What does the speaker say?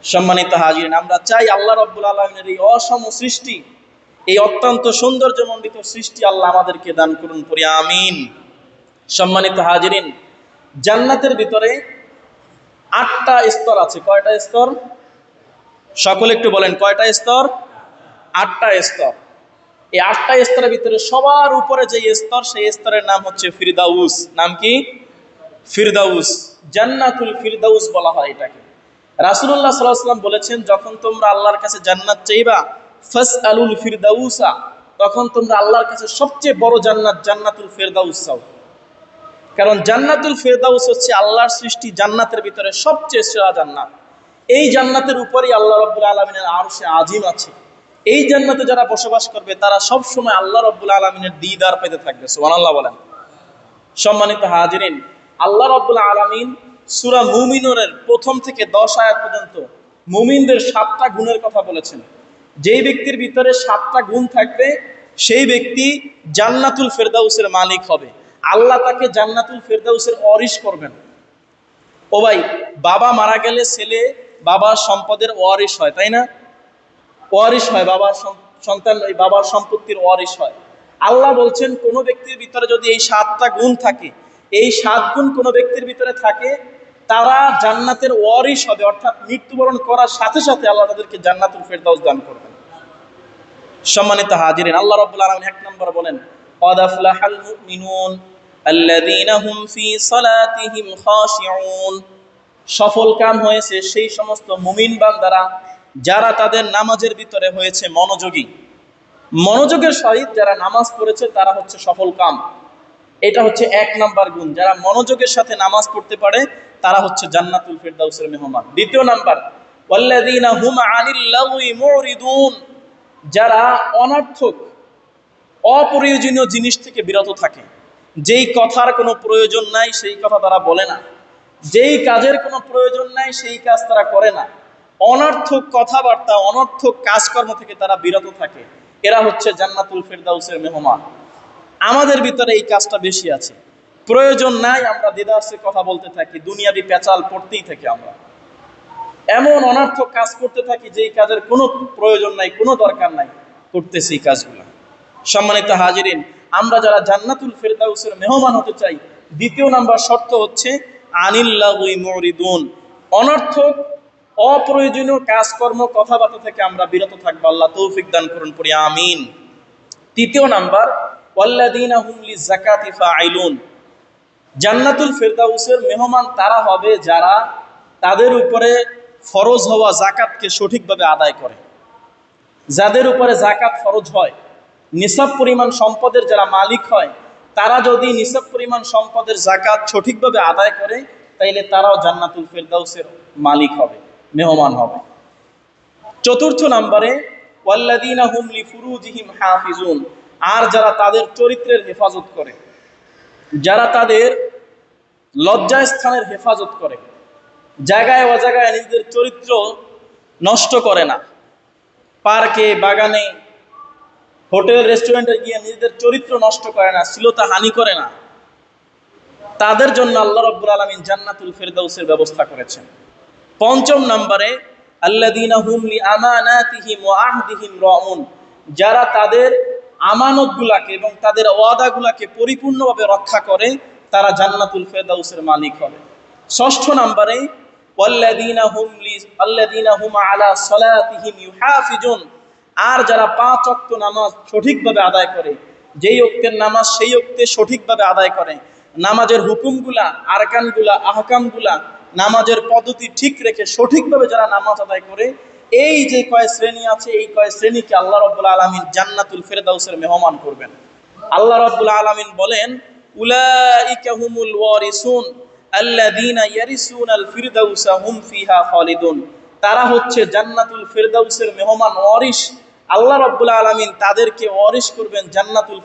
সম্মানিত হাজিরিন, আমরা চাই আল্লাহ রাব্বুল আলামিনের এই অসম সৃষ্টি, এই অত্যন্ত সৌন্দর্যমণ্ডিত সৃষ্টি আল্লাহ আমাদেরকে দান করুন, পড়ি আমিন। সম্মানিত হাজিরিন, জান্নাতের ভিতরে 8টা স্তর আছে। কয়টা স্তর? সকলে একটু বলেন, কয়টা স্তর? 8টা স্তর। এই 8টা স্তরের ভিতরে সবার উপরে যে স্তর, সেই স্তরের নাম হচ্ছে ফিরদাউস। নাম কি? ফিরদাউস। জান্নাতুল ফিরদাউস বলা হয় এটাকে। রাসূলুল্লাহ সাল্লাল্লাহু আলাইহি ওয়াসাল্লাম বলেছেন, যখন তোমরা আল্লাহর কাছে জান্নাত চাইবা, ফাসআলুল ফিরদাউসা, তখন তোমরা আল্লাহর কাছে সবচেয়ে বড় জান্নাত জান্নাতুল ফিরদাউস চাও। কারণ জান্নাতুল ফিরদাউস হচ্ছে আল্লাহর সৃষ্টি জান্নাতের ভিতরে সবচেয়ে সেরা জান্নাত। এই জান্নাতের উপরেই আল্লাহ রাব্বুল আলামিনের আরশে আজিম আছে। এই জান্নাতে যারা বসবাস করবে তারা সব সময় আল্লাহ রাব্বুল আলামিনের দিদার পেতে থাকবে। সুবহানাল্লাহ বলেন। সম্মানিত হাজিরিন, আল্লাহ রাব্বুল আলামিন সূরা মুমিনুনের 1 থেকে 10 আয়াত পর্যন্ত মুমিনদের 7টা গুণের কথা বলেছেন। যেই ব্যক্তির ভিতরে 7টা গুণ থাকবে, সেই ব্যক্তি জান্নাতুল ফিরদাউসের মালিক হবে। আল্লাহ তাকে জান্নাতুল ফিরদাউসের ওয়ারিশ করবেন। ও ভাই, বাবা মারা গেলে ছেলে বাবার সম্পদের ওয়ারিশ হয়, তাই না? ওয়ারিশ হয়, বাবার সন্তান এই বাবার সম্পত্তির ওয়ারিশ হয়। আল্লাহ বলছেন, কোন ব্যক্তির ভিতরে যদি এই 7টা গুণ থাকে, এই 7 গুণ কোন ব্যক্তির ভিতরে থাকে, তারা জান্নাতের ওয়ারিশ হবে। অর্থাৎ মৃত্যুবরণ করার সাথে সাথে আল্লাহ তাদেরকে জান্নাতুল ফিরদাউস দান করবেন। সম্মানিত হাজিরিন, আল্লাহ রাব্বুল আলামিন 1 নম্বরে বলেন, ক্বাদ আফলাহাল মুমিনুন আল্লাযীনা হুম ফী সালাতিহিম খাশিউন। সফল কাম হয়েছে সেই সমস্ত মুমিন বান্দারা যারা তাদের নামাজের ভিতরে হয়েছে মনোযোগী। মনোযোগের সহিত যারা নামাজ পড়েছে তারা হচ্ছে সফল কাম। এটা হচ্ছে 1 নাম্বার গুণ। যারা মনোযোগের সাথে নামাজ পড়তে পারে তারা হচ্ছে জান্নাতুল ফিরদাউসের মেহমান। 2 নাম্বার, ওয়াল্লাযীনা হুম আনিল লাগwi মুরিদুন। যারা অনর্থক অপ্রয়োজনীয় জিনিস থেকে বিরত থাকে। যেই কথার কোনো প্রয়োজন নাই সেই কথা তারা বলে না, যেই কাজের কোনো প্রয়োজন নাই সেই কাজ তারা করে না। অনর্থক কথাবার্তা, অনর্থক কাজকর্ম থেকে তারা বিরত থাকে। এরা হচ্ছে জান্নাতুল ফিরদাউসের মেহমান। আমাদের ভিতরে এই কাজটা বেশি আছে। প্রয়োজন নাই, আমরা দিদারসে কথা বলতে থাকি, দুনিয়াবি পেঁচাল পড়তেই থাকি। আমরা এমন অনর্থক কাজ করতে থাকি যেই কাজের কোনো প্রয়োজন নাই, কোনো দরকার নাই, করতেছি এই কাজগুলো। সম্মানিত হাজিরিন, আমরা যারা জান্নাতুল ফিরদাউসের মেহমান হতে চাই, 2 নাম্বার শর্ত হচ্ছে আনিল লাগwi মুরিদুন। অনর্থক অপ্রয়োজনীয় কাজকর্ম কথাবার্তা থেকে আমরা বিরত থাকবো। আল্লাহ তৌফিক দান করুন, পড়ি আমিন। 3 নাম্বার, ওয়াল্লাযীনা হুম লিযাকাতি ফাঈলুন। জান্নাতুল ফিরদাউসের মেহমান তারা হবে যারা তাদের উপরে ফরজ হওয়া যাকাতকে সঠিকভাবে আদায় করে। যাদের উপরে যাকাত ফরজ হয়, নিসাব পরিমাণ সম্পদের যারা মালিক হয়, তারা যদি নিসাব পরিমাণ সম্পদের যাকাত সঠিকভাবে আদায় করে, তাইলে তারাও জান্নাতুল ফিরদাউসের মালিক হবে, মেহমান হবে। 4 নম্বরে, ওয়াল্লাযীনা হুম লিফুরুজিহিম হাফিজুন। আর যারা তাদের চরিত্রের হেফাজত করে, যারা তাদের লজ্জাস্থানের হেফাজত করে, জায়গায় অজায়গায় নিজেদের চরিত্র নষ্ট করে না, পার্কে বাগানে হোটেল রেস্টুরেন্টে গিয়ে নিজেদের চরিত্র নষ্ট করে না, শ্লীলতা হানি করে না, তাদের জন্য আল্লাহ রাব্বুল আলামিন জান্নাতুল ফিরদাউসের ব্যবস্থা করেছেন। 5 নম্বরে, আল্লাযীনা হুম লিআমানাতিহিম ওয়া আহদিহিম রাউন। যারা তাদের আমানতগুলোকে এবং তাদের ওয়াদাগুলোকে পরিপূর্ণভাবে রক্ষা করে, তারা জান্নাতুল ফিরদাউসের মালিক হবে। 6 নম্বরে, আল্লাযীনা হুম আলা সালাতিহিম ইউহাফিজুন। আর যারা 5 ওয়াক্ত নামাজ সঠিকভাবে আদায় করে, যেই ওয়াক্তের নামাজ সেই ওয়াক্তে সঠিকভাবে আদায় করে, নামাজের হুকুমগুলা, আরকানগুলা, আহকামগুলা, নামাজের পদ্ধতি ঠিক রেখে সঠিকভাবে যারা নামাজ আদায় করে, এই যে কয় শ্রেণী আছে, এই কয় শ্রেণীকে আল্লাহ রাব্বুল আলামিন জান্নাতুল ফিরদাউসের মেহমান করবেন। আল্লাহ রাব্বুল আলামিন বলেন, উলাইকা হুমুল ওয়ারিসুন আল্লাযীনা ইয়ারিসুনাল ফিরদাউসা হুম ফিহা খালিদুন। তারা হচ্ছে জান্নাতুল ফিরদাউসের মেহমান ওয়ারিশ। আল্লাহ রাব্বুল আলামিন তাদেরকে ওয়ারিশ করবেন জান্নাতুল